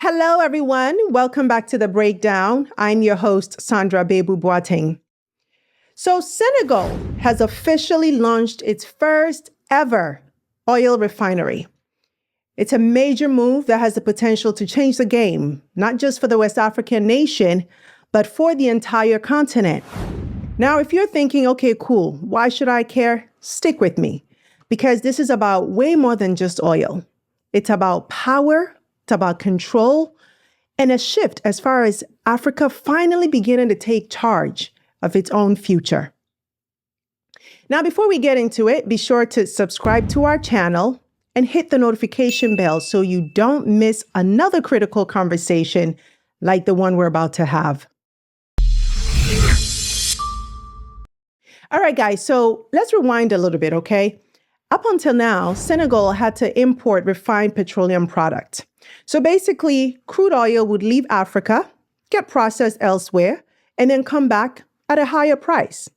Hello, everyone. Welcome back to The Breakdown. I'm your host, Sandra Babu-Boateng. So Senegal has officially launched its first ever oil refinery. It's a major move that has the potential to change the game, not just for the West African nation, but for the entire continent. Now, if you're thinking, okay, cool, why should I care? Stick with me, because this is about way more than just oil. It's about power, it's about control, and a shift as far as Africa finally beginning to take charge of its own future. Now, before we get into it, be sure to subscribe to our channel and hit the notification bell so you don't miss another critical conversation like the one we're about to have. All right, guys, so let's rewind a little bit, okay? Up until now, Senegal had to import refined petroleum products. So basically, crude oil would leave Africa, get processed elsewhere, and then come back at a higher price.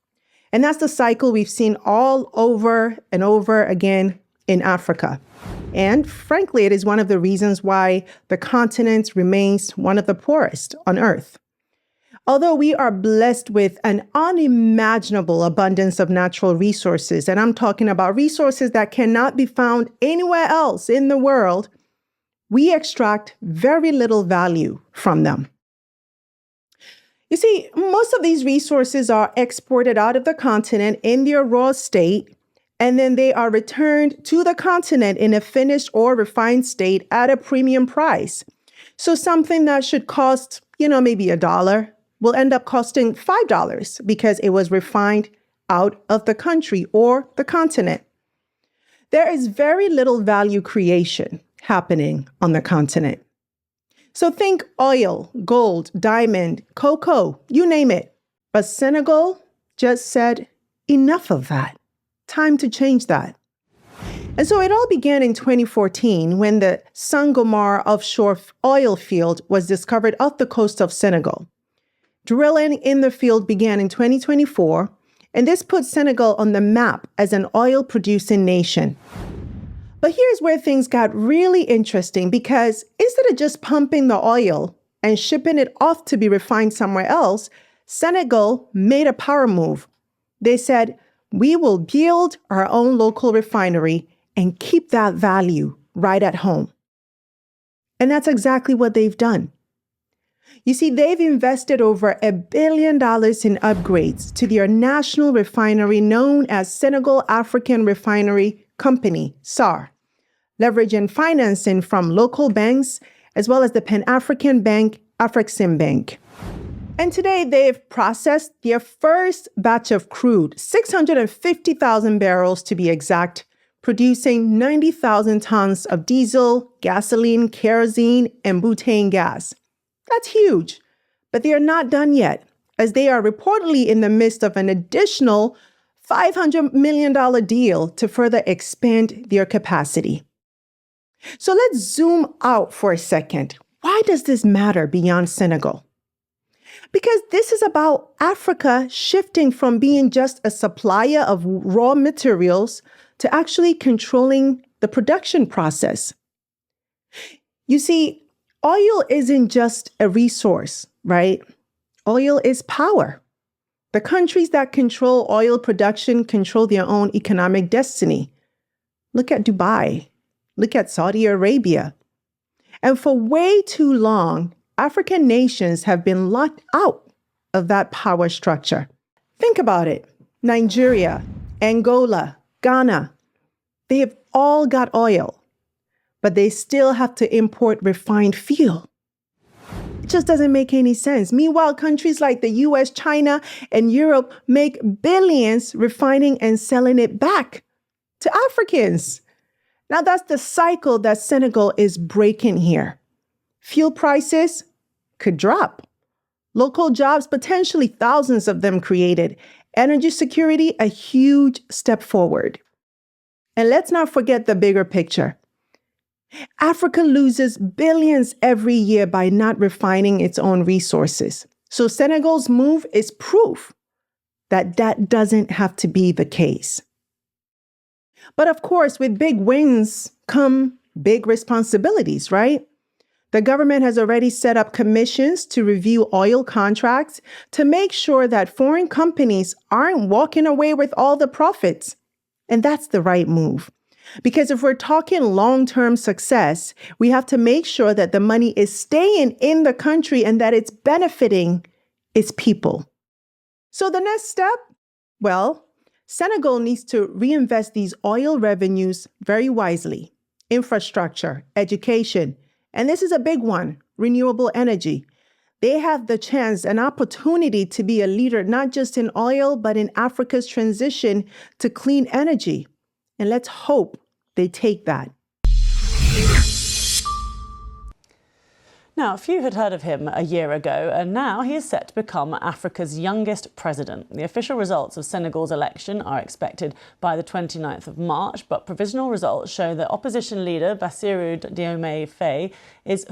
And that's the cycle we've seen all over and over again in Africa. And frankly, it is one of the reasons why the continent remains one of the poorest on Earth. Although we are blessed with an unimaginable abundance of natural resources, and I'm talking about resources that cannot be found anywhere else in the world, we extract very little value from them. You see, most of these resources are exported out of the continent in their raw state, and then they are returned to the continent in a finished or refined state at a premium price. So something that should cost, maybe $1 will end up costing $5 because it was refined out of the country or the continent. There is very little value creation happening on the continent. So think oil, gold, diamond, cocoa, you name it. But Senegal just said, enough of that. Time to change that. And so it all began in 2014 when the Sangomar offshore oil field was discovered off the coast of Senegal. Drilling in the field began in 2024, and this put Senegal on the map as an oil-producing nation. But here's where things got really interesting, because instead of just pumping the oil and shipping it off to be refined somewhere else, Senegal made a power move. They said, we will build our own local refinery and keep that value right at home. And that's exactly what they've done. You see, they've invested over $1 billion in upgrades to their national refinery known as Senegal African Refinery Company, SAR, leveraging financing from local banks as well as the Pan-African Bank, Afreximbank. And today they've processed their first batch of crude, 650,000 barrels to be exact, producing 90,000 tons of diesel, gasoline, kerosene, and butane gas. That's huge, but they are not done yet, as they are reportedly in the midst of an additional $500 million deal to further expand their capacity. So let's zoom out for a second. Why does this matter beyond Senegal? Because this is about Africa shifting from being just a supplier of raw materials to actually controlling the production process. You see, oil isn't just a resource, right? Oil is power. The countries that control oil production control their own economic destiny. Look at Dubai. Look at Saudi Arabia. And for way too long, African nations have been locked out of that power structure. Think about it. Nigeria, Angola, Ghana, they have all got oil, but they still have to import refined fuel. It just doesn't make any sense. Meanwhile, countries like the US, China, and Europe make billions refining and selling it back to Africans. Now, that's the cycle that Senegal is breaking here. Fuel prices could drop. Local jobs, potentially thousands of them created. Energy security, a huge step forward. And let's not forget the bigger picture. Africa loses billions every year by not refining its own resources. So Senegal's move is proof that that doesn't have to be the case. But of course, with big wins come big responsibilities, right? The government has already set up commissions to review oil contracts to make sure that foreign companies aren't walking away with all the profits. And that's the right move. Because if we're talking long-term success, we have to make sure that the money is staying in the country and that it's benefiting its people. So the next step? Well, Senegal needs to reinvest these oil revenues very wisely. Infrastructure, education, and this is a big one, renewable energy. They have the chance, an opportunity to be a leader, not just in oil, but in Africa's transition to clean energy. And let's hope they take that. Now, few had heard of him a year ago, and now he is set to become Africa's youngest president. The official results of Senegal's election are expected by the 29th of March, but provisional results show that opposition leader Bassirou Diomaye Faye,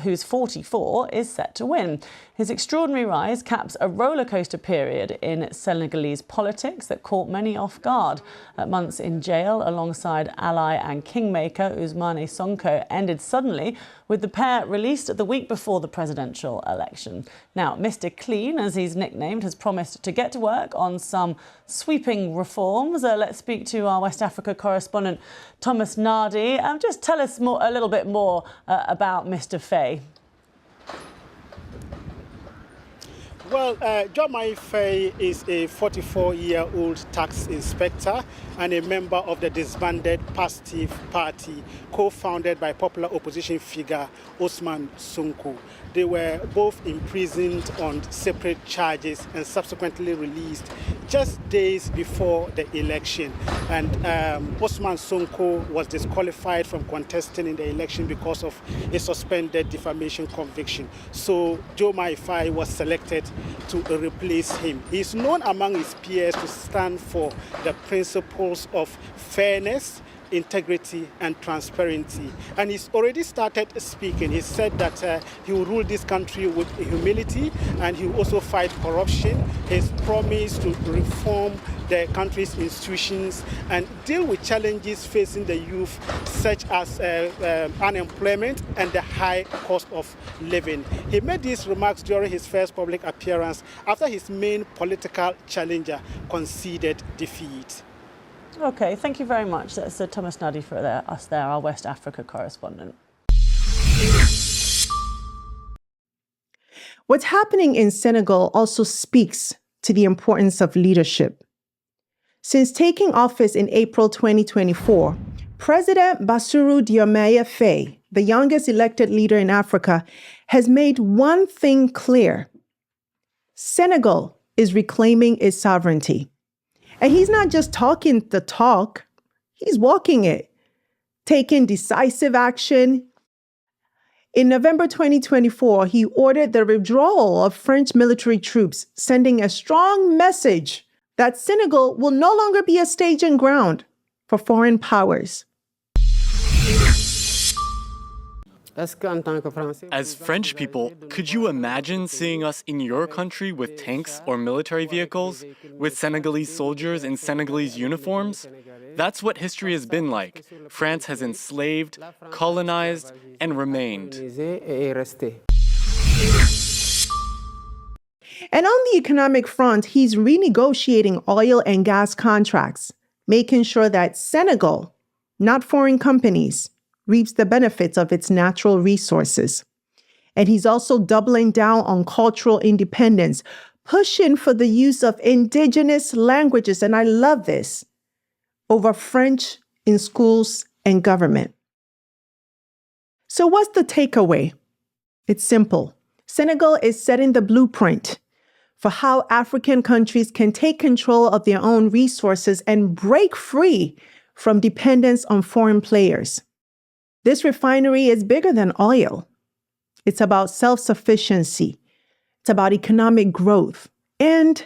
who's 44, is set to win. His extraordinary rise caps a rollercoaster period in Senegalese politics that caught many off guard. Months in jail alongside ally and kingmaker Ousmane Sonko ended suddenly, with the pair released the week before the presidential election. Now, Mr. Clean, as he's nicknamed, has promised to get to work on some sweeping reforms. Let's speak to our West Africa correspondent, Thomas Nardi. Just tell us a little bit more about Mr. Faye. Well, Diomaye Faye is a 44-year-old tax inspector and a member of the disbanded Pastef party, co-founded by popular opposition figure Ousmane Sonko. They were both imprisoned on separate charges and subsequently released just days before the election. And Ousmane Sonko was disqualified from contesting in the election because of a suspended defamation conviction. So Diomaye Faye was selected to replace him. He is known among his peers to stand for the principles of fairness, integrity and transparency. And he's already started speaking. He said that he will rule this country with humility and he will also fight corruption. His promise to reform the country's institutions and deal with challenges facing the youth, such as unemployment and the high cost of living. He made these remarks during his first public appearance after his main political challenger conceded defeat. OK, thank you very much. That's Thomas Nardi for us there, our West Africa correspondent. What's happening in Senegal also speaks to the importance of leadership. Since taking office in April 2024, President Bassirou Diomaye Faye, the youngest elected leader in Africa, has made one thing clear. Senegal is reclaiming its sovereignty. And he's not just talking the talk, he's walking it, taking decisive action. In November 2024, he ordered the withdrawal of French military troops, sending a strong message that Senegal will no longer be a staging ground for foreign powers. As French people, could you imagine seeing us in your country with tanks or military vehicles, with Senegalese soldiers in Senegalese uniforms? That's what history has been like. France has enslaved, colonized, and remained. And on the economic front, he's renegotiating oil and gas contracts, making sure that Senegal, not foreign companies, reaps the benefits of its natural resources. And he's also doubling down on cultural independence, pushing for the use of indigenous languages, and I love this, over French in schools and government. So what's the takeaway? It's simple. Senegal is setting the blueprint for how African countries can take control of their own resources and break free from dependence on foreign players. This refinery is bigger than oil. It's about self-sufficiency. It's about economic growth and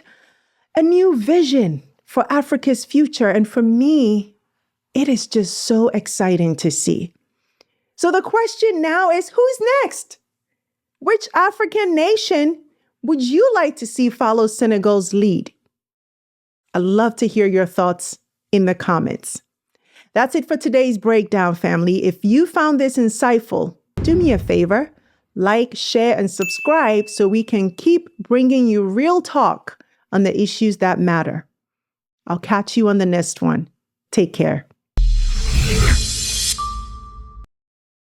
a new vision for Africa's future. And for me, it is just so exciting to see. So the question now is, who's next? Which African nation would you like to see follow Senegal's lead? I'd love to hear your thoughts in the comments. That's it for today's breakdown, family. If you found this insightful, do me a favor, like, share, and subscribe so we can keep bringing you real talk on the issues that matter. I'll catch you on the next one. Take care.